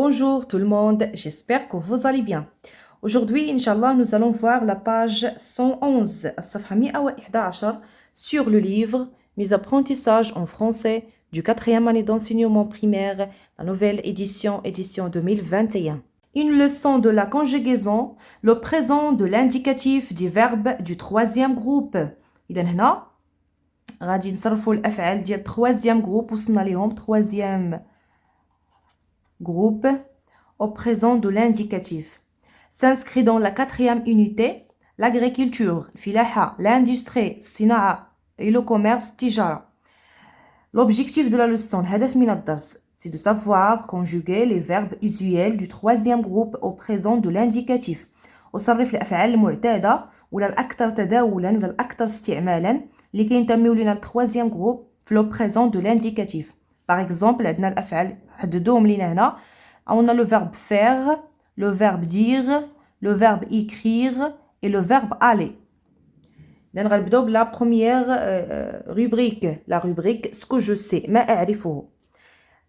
Bonjour tout le monde, j'espère que vous allez bien. Aujourd'hui, Inch'Allah, nous allons voir la page 111, الصفحة 111, sur le livre Mes apprentissages en français du 4e année d'enseignement primaire, la nouvelle édition 2021. Une leçon de la conjugaison, le présent de l'indicatif du verbe du troisième groupe. إذا هنا غادي نصرفوا الأفعال ديال troisième groupe وصلنا ليهم troisième groupe au présent de l'indicatif. S'inscrit dans la 4e unité, l'agriculture, filaha, l'industrie, sina'a et le commerce, tijara. L'objectif de la leçon, hadaf min ad-dars, c'est de savoir conjuguer les verbes usuels du troisième groupe au présent de l'indicatif. وصرف الأفعال المعتادة ولا الأكثر تداولا ولا الأكثر استعمالا اللي كينتميو لنا التروازيام جروب في لو بريزون دو لانديكاتيف. باغ اكزومبل عندنا الأفعال حددوهم لينا هنا. On a le verbe faire, le verbe dire, le verbe écrire et le verbe aller. Donc, on va la première rubrique, la rubrique ce que je sais, ما أعرفه.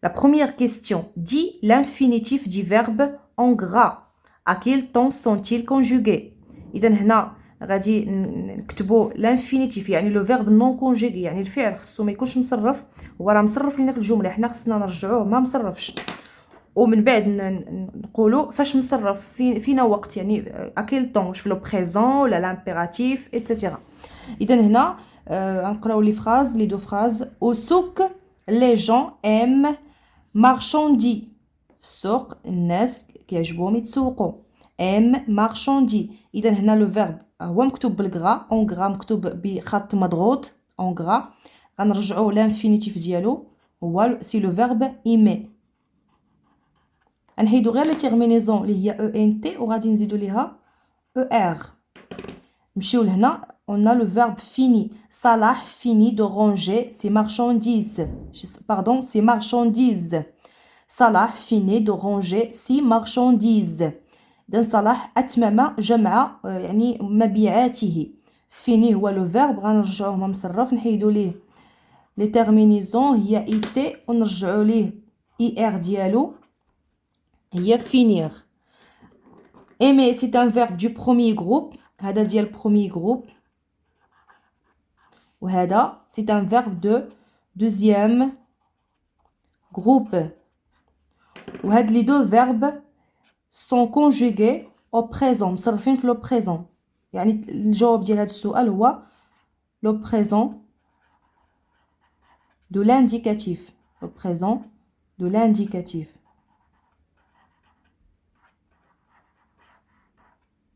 La première question dit l'infinitif du verbe en gras. À quel temps sont-ils conjugués? إذا هنا غادي نكتبوا l'infinitif يعني le verbe non conjugué يعني الفعل خصو ما يكونش مصرف، هو راه مصرف لينا في الجملة، حنا خصنا نرجعوه ما مصرفش. ومن بعد نقولوا فاش مصرف فينا وقت يعني اكيل طون واش في لو بريزون ولا لامبيراتيف ايتترا. اذا هنا غنقراو لي فراز لي دو فراز. او سوق لي جون ام مارشاندي، في السوق الناس كيعجبهم يتسوقوا. ام مارشاندي، اذا هنا لو فيرب هو مكتوب بالغرا، اون غرا مكتوب بخط مضغوط اون غرا. غنرجعوا لانفينيتيف ديالو هو سي لو فيرب ايمي. نحيدو غير لي تيرمينيزون اللي هي او ان تي وغادي نزيدو ليها او ار. نمشيو لهنا on a le verbe fini. Salah finit de ranger ses marchandises. Pardon, ses marchandises. Salah finit de ranger ses marchandises. إذن صلاح أتمم جمع يعني مبيعاته. فيني هو لو فيرب غنرجعوه ما مصرف، نحيدو ليه لي تيرمينيزون هي اي تي ونرجعو ليه اي ار ديالو هي finir. Aimer, c'est un verbe du premier groupe. هذا ديال premier groupe. وهذا c'est un verbe de deuxième groupe. وهاد les deux verbes sont conjugués au présent، مصرفين في le présent. يعني الجواب ديال هذا السؤال هو le présent de l'indicatif. Le présent de l'indicatif.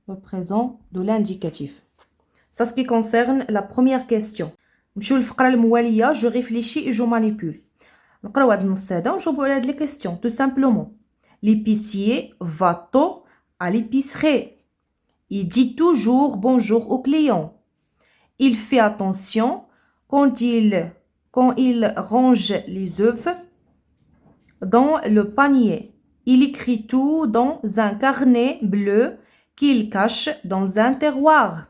Le présent de l'indicatif. Ça, ce qui concerne la première question. نمشيو للفقرة الموالية. Je réfléchis et je manipule. نقراو هاد النص هذا ونجاوبو على هاد لي كيسيون. Tout simplement. L'épicier va tôt à l'épicerie. Il dit toujours bonjour aux clients. Il fait attention quand il range les œufs dans le panier. Il écrit tout dans un carnet bleu qu'il cache dans un tiroir.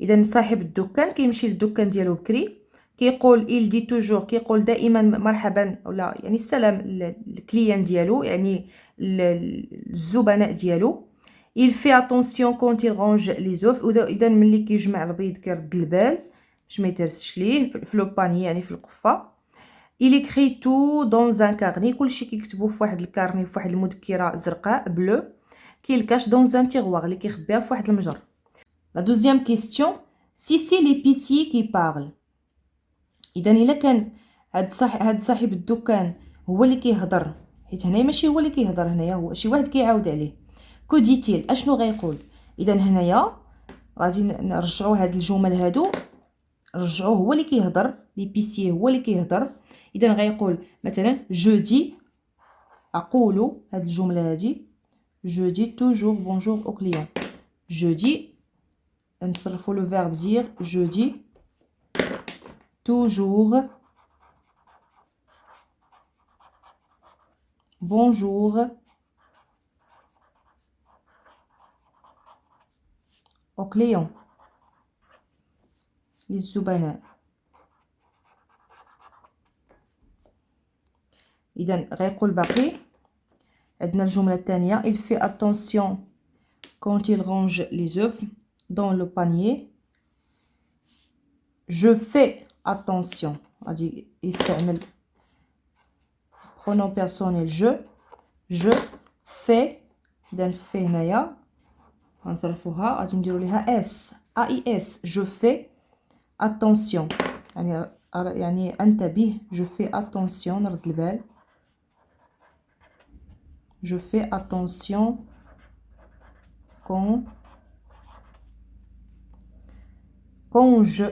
إذا صاحب الدكان كيمشي للدكان ديالو بكري، كيقول il dit toujours، كيقول دائما مرحبا ولا يعني السلام للكليان ديالو يعني الزبناء ديالو. il fait attention quand il range les œufs، إذا ملي كيجمع البيض كيرد البال باش ما يترسش ليه في لو باني يعني في القفة. il écrit tout dans un carnet، كلشي كيكتبو في واحد الكارني في واحد المذكرة زرقاء بلو. qu'il cache dans un tiroir، اللي كيخبيها في واحد المجر. La deuxième question, si c'est l'épicier qui parle. إذا إلا كان هاد صاحب الدكان هو اللي كيهضر، حيت هنايا ماشي هو اللي كيهضر، هنايا هو شي واحد كيعاود عليه. كو ديتيل، اشنو غيقول؟ إذا هنايا غادي نرجعو هاد الجمل هادو، نرجعوه هو اللي كيهضر، ليبيسيي هو اللي كيهضر. إذا غيقول مثلا جودي، أقول هاد الجملة هادي je dis toujours bonjour aux clients. Je dis نصرفوا le verbe dire. Je dis toujours bonjour aux clients للزبناء. إذا غيقول باقي عندنا الجملة الثانية il fait attention quand il range les œufs dans le panier. Je fais attention. غادي يستعمل pronom personnel je fais. إذا في هنايا غنصرفوها غادي نديرو ليها اس AIS. je fais attention يعني انتبه. je fais attention نرد البال. je fais attention quand je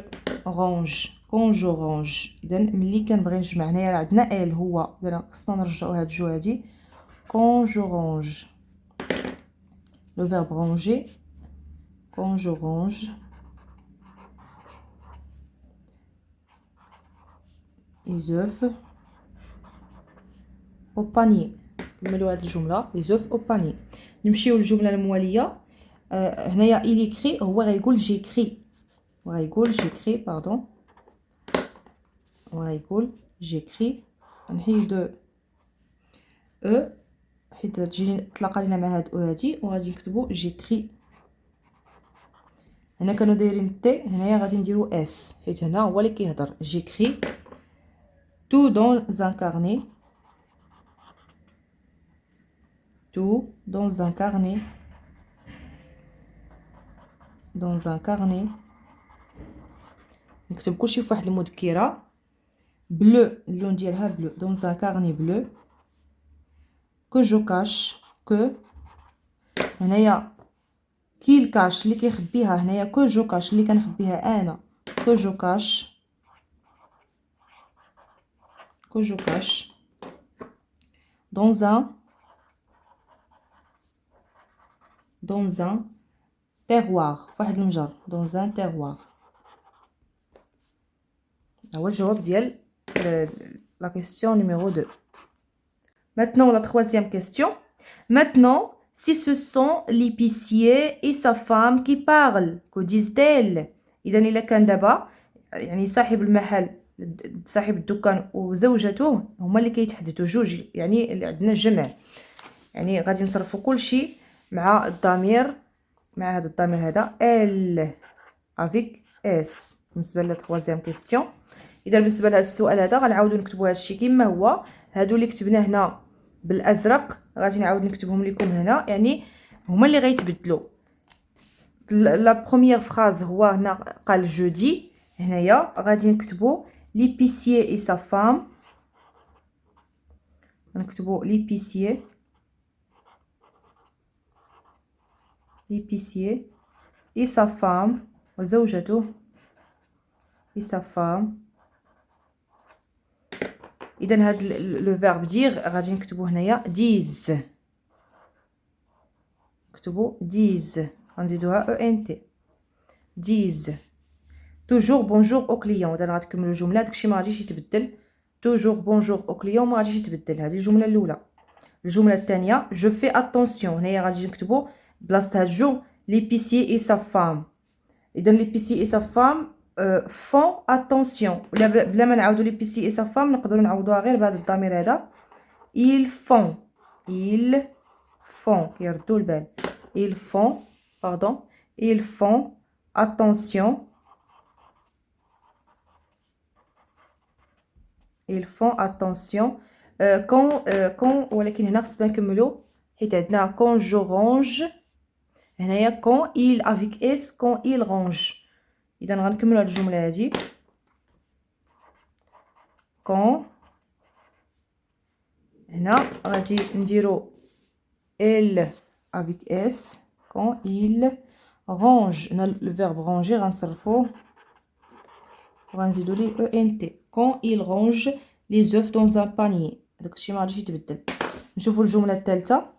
range. اذا ملي كنبغي نجمع هنايا راه عندنا ال هو اذا خصنا نرجعوا هاد الجو هادي quand je range le verbe ranger. quand je range les œufs au panier. نكملوا هاد الجمله les œufs au panier. نمشيو للجمله المواليه. هنايا il écrit هو غيقول j'écris. وغيقول j'écris pardon. وغيقول j'écris. نحيدو او حيت تجي تلاقى لنا مع هاد او هادي وغادي نكتبو j'écris. هنا كانوا دايرين تي هنايا غادي نديرو اس حيت هنا هو اللي كيهضر. j'écris tout dans un carnet. tout dans un carnet. dans un carnet. نكتب كلشي في واحد المذكره bleu اللون ديالها bleu. dans un carnet bleu que je cache que هنايا كي الكاش اللي كيخبيها هنايا que je cache اللي كنخبيها انا que je cache dans un terroir. فواحد المجر dans un terroir. هو الجواب ديال la question numéro 2. Maintenant la troisième question. Maintenant si ce sont l'épicier et sa femme qui parlent, que disent-elles؟ اذا الا كان دابا يعني صاحب المحل صاحب الدكان وزوجته هما اللي كيتحدثوا جوج يعني اللي عندنا جمع يعني غادي نصرفوا كلشي مع الضمير مع هذا الضمير هذا ال avec s. بالنسبه ل troisième question. اذا بالنسبه لهذا السؤال هذا غنعاودوا نكتبوا هذا الشيء كما هو. هادو اللي كتبنا هنا بالازرق غادي نعاود نكتبهم لكم هنا يعني هما اللي غيتبدلوا. لا بروميير فراز هو هنا قال جودي. هنايا غادي نكتبوا l'épicier et sa femme. نكتبوا l'épicier et sa femme وزوجته et sa femme. اذا هاد لو فيرب دير غادي نكتبو هنايا ديز. نكتبو ديز غنزيدوها او ان تي ديز. توجور بونجور او كليون. اذا غتكملوا الجمله داكشي ما غاديش يتبدل. توجور بونجور او كليون ما غاديش يتبدل. هذه الجمله الاولى. الجمله الثانيه جو في اتونسيون. هنايا غادي نكتبو بلاصه هاد جو ليبيسيي اي سا فام. اذا ليبيسيي اي سا فام font attention. بلا ما نعاودوا ليبيسيي اي سا فام نقدروا نعوضوها غير بهذا الضمير هذا ils font كيردوا البال. ils font attention. quand ولكن هنا خصنا نكملوا حيت عندنا quand je range هنايا quand il avec s quand il range. اذا غنكملوا هاد الجمله هادي quand هنا غادي نديرو elle avec s quand il range. هنا le verbe ranger غنصرفوه وغنزيدو ليه ent quand il range les œufs dans un panier. داكشي ما غاديش يتبدل. نشوفوا الجمله الثالثه.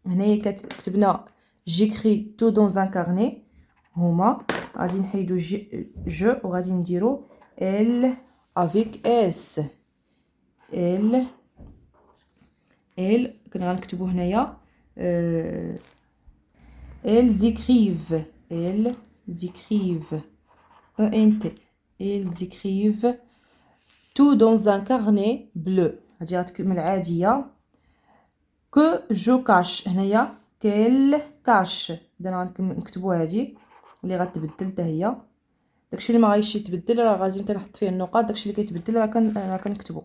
هنايا كتبنا j'écris tout dans un carnet. هما غادي نحيدو جو وغادي نديرو elle avec s. elle كنا غنكتبو هنايا elles écrivent elles écrivent tout dans un carnet bleu. هادي غتكمل عاديه que je cache هنايا qu'elle cache إذا غنكتبو هادي اللي غتبدل حتى هي داكشي اللي ما غايش يتبدل راه غادي كنحط فيه النقاط داكشي اللي كيتبدل راه كنكتبو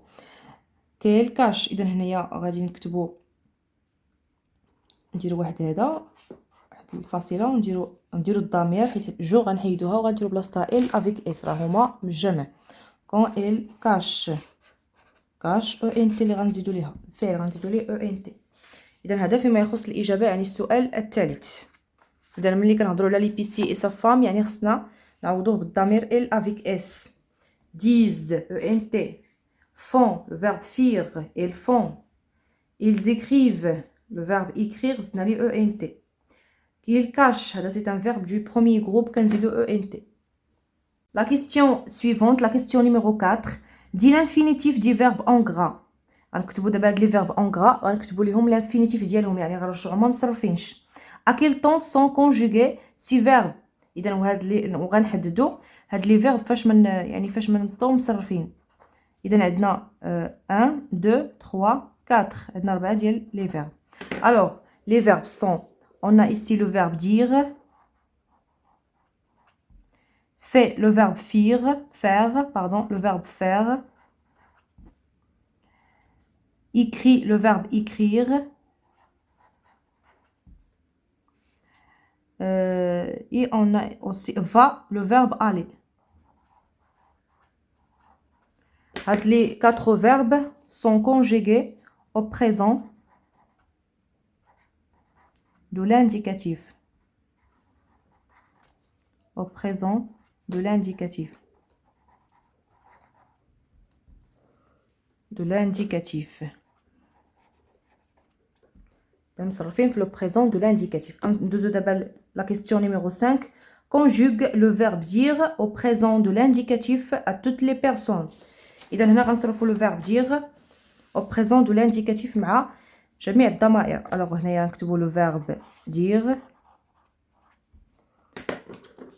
qu'elle cache إذا هنايا غادي نكتبو نديرو واحد هذا واحد الفاصله ونديرو الضمير حيت جو غنحيدوها وغنديرو بلاصتها ال افيك اس راه هما من الجمع quand elle cache او ان تي اللي غنزيدو ليها الفعل غنزيدو ليه او ان تي. اذا هذا فيما يخص الاجابه يعني السؤال الثالث. اذا ملي كنهضروا على لي بي سي اي سافام يعني خصنا نعوضوه بالضمير ال افيك اس. disent او ان تي font le verbe faire ils font ils écrivent le verbe écrire زدنا ليه او ان تي. qu'ils cachent هذا c'est un verbe du premier groupe كنزيدو او ان تي. La question suivante, la question numéro 4, dit l'infinitif du verbe en gras. غنكتبوا دابا هاد لي فيرب en gras غنكتبوا ليهم l'infinitif ديالهم يعني غنرجعوهم ما مصرفينش. À quel temps sont conjugués ces verbes؟ اذا وهاد لي وغنحددوا هاد لي فيرب فاش من يعني فاش نبطاو مصرفين. اذا عندنا 1 2 3 4 عندنا 4 ديال لي فيرب. Alors les verbes sont on a ici le verbe dire, fait le verbe le verbe faire, écrit le verbe écrire, et on a aussi va le verbe aller. Les 4 verbes sont conjugués au présent de l'indicatif. Au présent de l'indicatif. De l'indicatif. Le présent de l'indicatif. La question numéro 5. Conjugue le verbe dire au présent de l'indicatif à toutes les personnes. إذا هنا غنصرفوا le verbe dire au présent de l'indicatif مع جميع الضمائر. alors هنايا نكتبوا le verbe dire.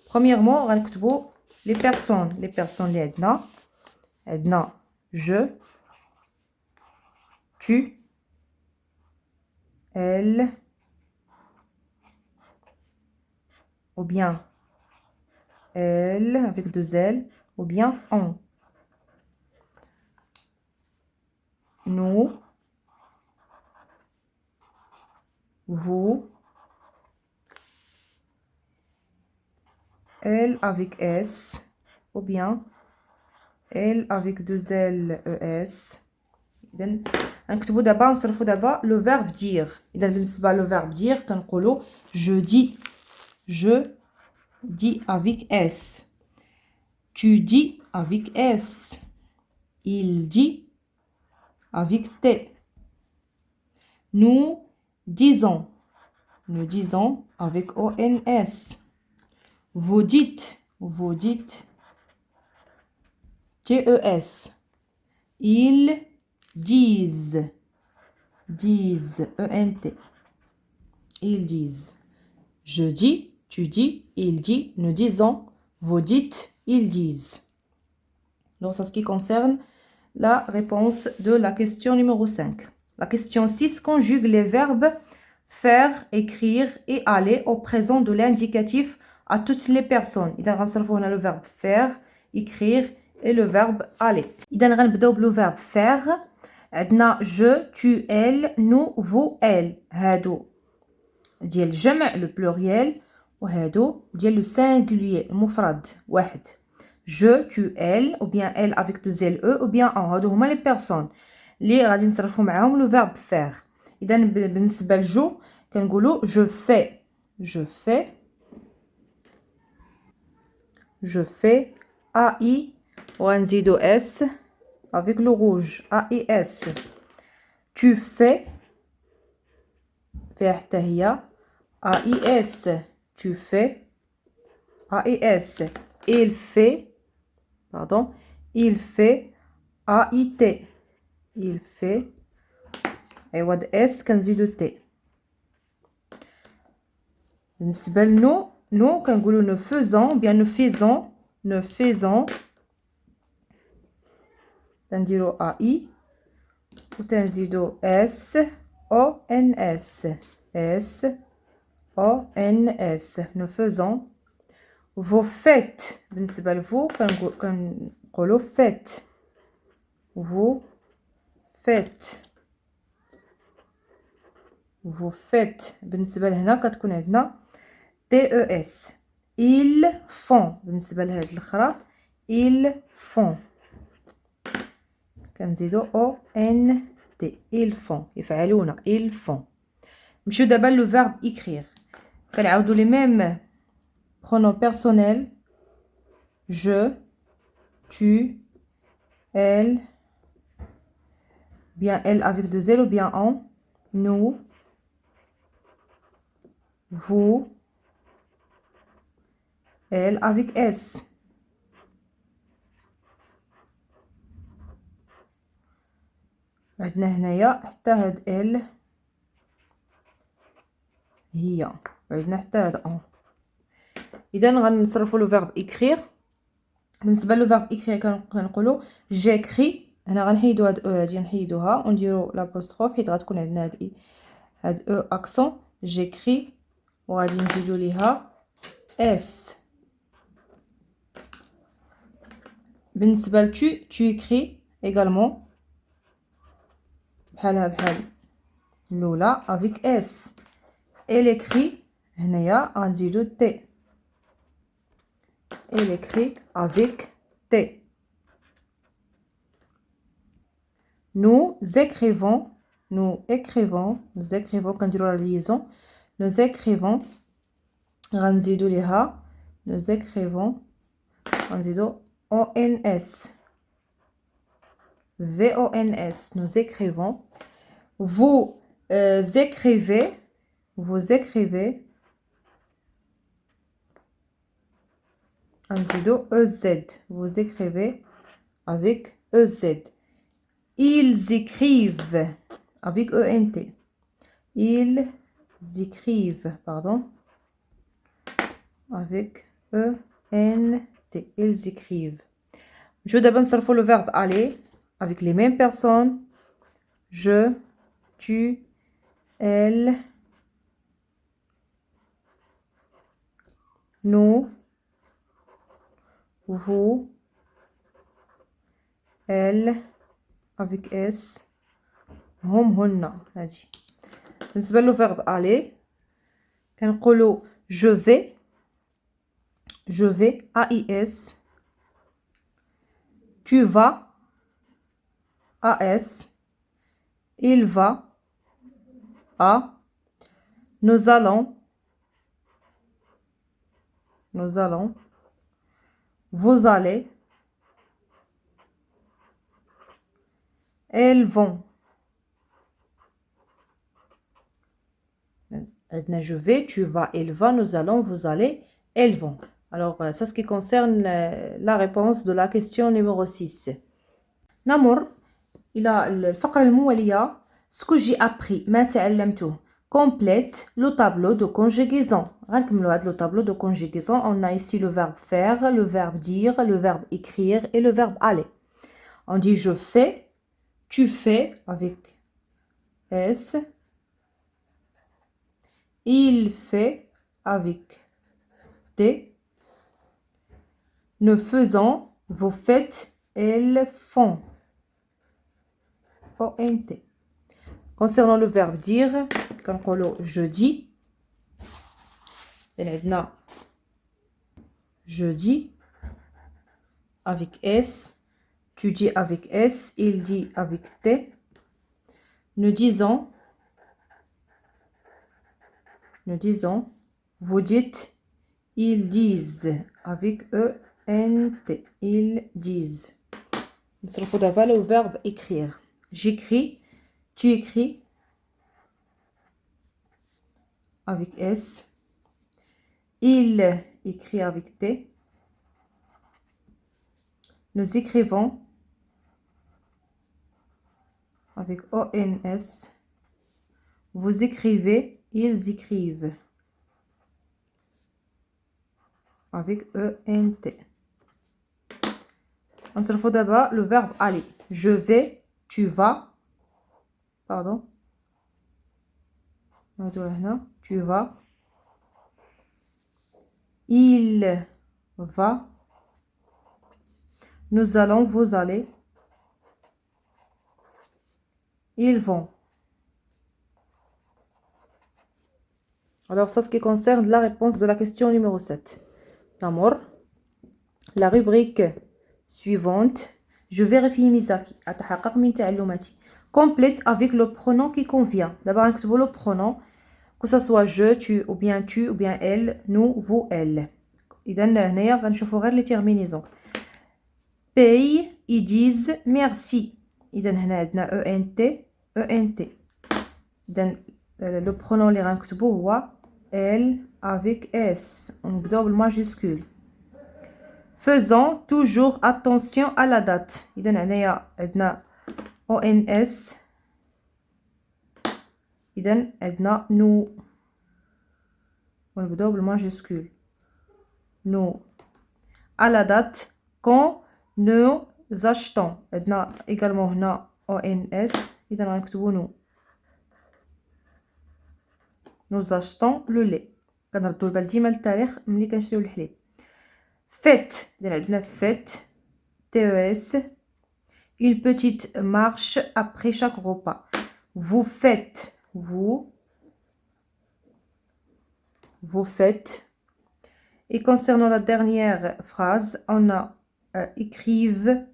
premièrement غنكتبوا les personnes اللي عندنا je, tu, elle, ou bien elle avec 2 L, ou bien on. Nous, vous, elle avec S, ou bien elle avec 2 L, ES. إذن نكتبو دابا نصرفو دابا لو فيرب دير. إذا بالنسبة لو فيرب دير كنقولو je dis avec S, tu dis avec S, il dit avec T, nous disons avec ONS, vous dites TES, ils disent ENT, ils disent. Je dis, tu dis, il dit, nous disons, vous dites, ils disent. Donc, c'est ce qui concerne la réponse de la question numéro 5. La question 6 conjugue les verbes faire, écrire et aller au présent de l'indicatif à toutes les personnes. إذا غنصرفو هنا le verbe faire, écrire et le verbe aller. إذا غنبداو بلو verbe faire. عندنا je, tu, elle, nous, vous, elle. هادو ديال الجمع le pluriel وهادو ديال le singulier المفرد واحد. je, tu, elle ou bien elle avec 2 L E ou bien on. هادو هما les personnes اللي غادي نصرفو معاهم le verbe faire. اذا بالنسبه لجو كنقولوا je fais AI وغنزيدو S avec le rouge AIS. tu fais فيها حتى هي AIS, tu fais AIS. il fait AIT, il fait عوض S كنزيدو T. بالنسبة لنو كنقولو ne faisons bien ne faisons تنديرو AI وتنزيدو S S-O-N-S. S-O-N-S. Nous faisons. Vous faites. بالنسبة لفو كنقولوا faites. Vous faites. Vous faites. بالنسبة لهنا كتكون عندنا TES. Ils font. بالنسبة لهاد الأخرى ils font. كنزيدو ONT. Ils font. يفعلون. Ils font. نمشيو دابا لو verbe écrire. كنعاودو les mêmes pronoms personnels. Je, tu, elle, bien elle avec deux L ou bien on, nous, vous, elle avec S. عندنا هنايا حتى هاد ال هي وعندنا حتى هاد اون. اذا غنصرفوا لو فيرب écrire. بالنسبه لو فيرب écrire كنقولوا j'écris. هنا غنحيدوا هاد او هادي نحيدوها ونديروا لابوستروف حيت غتكون عندنا هاد او اكسون. j'écris وغادي نزيدوا ليها اس. بالنسبه ل tu écris également بحال الاولى avec اس. elle écrit هنايا غنزيدو تي. elle écrit avec T. Nous écrivons كنديروا la liaison. nous écrivons غنزيدو ليها nous écrivons غنزيدو ONS. VONS. nous écrivons. vous écrivez غنزيدو EZ. vous écrivez avec EZ. ils écrivent avec ENT. ils écrivent avec ENT. ils écrivent. Je vais d'abord نصرفوا le verbe aller avec les mêmes personnes. je, tu, elle, nous, vous, elle avec S, هم هن. هادي بالنسبه لو verbe aller كنقولوا je vais AIS. tu vas AS. il va A. nous allons vous allez. elles vont. je vais, tu vas, il va, nous allons, vous allez, elles vont. Alors ça, ce qui concerne la réponse de la question numéro 6. نمر إلى الفقرة الموالية. ce que j'ai appris ما تعلمته. complète le tableau de conjugaison. غنكملوا هذا le tableau de conjugaison. on a ici le verbe faire, le verbe dire, le verbe écrire et le verbe aller. on dit je fais, tu fais avec S. il fait avec T. nous faisons, vous faites, elles font. ONT. Concernant le verbe dire, كنقولوا je dis. عندنا je dis avec S. tu dis avec S. il dit avec T. nous disons, vous dites, ils disent avec ENT. ils disent. نصرفوا دابا le verbe écrire. j'écris, tu écris avec S. il écrit avec T. nous écrivons avec ONS. vous écrivez, ils écrivent avec ENT. On se faut d'abord le verbe aller. je vais, tu vas, tu vas. Il va. Nous allons, vous allez. Ils vont. Alors, ça, ce qui concerne la réponse de la question numéro 7. L'amour. La rubrique suivante. Je vérifie Misaki. أتحقق من تعلماتي. Complète avec le pronom qui convient. D'abord, نكتبوا le pronom. Que ce soit je, tu, ou bien elle, nous, vous, elle. إذا هنايا غنشوفوا غير les terminaisons. Paye, ils disent merci. إذا هنا عندنا ENT. إذا le pronom اللي غنكتبوه هو elle avec S. ونبداو بالماجيسكول. Faisons toujours attention à la date. إذا هنايا عندنا ONS. إذا عندنا nous. ونبداو بالماجيسكول. Nous. À la date quand nous achetons. عندنا également هنا ONS. إذا غنكتبو nous. Nous achetons le lait. كنردو البال ديما للتاريخ ملي كنشريو الحليب. Fête. إذا عندنا fête. TES. Une petite marche après chaque repas. Vous faites. Vous faites. Et concernant la dernière phrase, on a écrive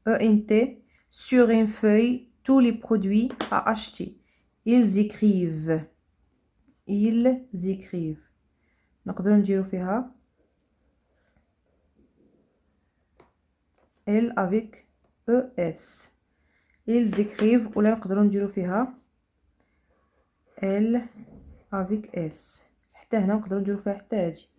ENT sur une feuille tous les produits à acheter. Ils écrivent. نقدروا نديرو فيها L avec ES. Ils écrivent ولا نقدروا نديرو فيها L avec S. حتى هنا نقدروا نديرو فيها حتى هادي.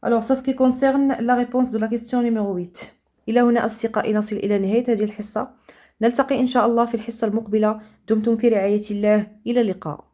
Alors ça ce qui concerne la réponse de la question numéro 8. إلى هنا أصدقائي نصل إلى نهاية هذه الحصة. نلتقي إن شاء الله في الحصة المقبلة. دمتم في رعاية الله. إلى اللقاء.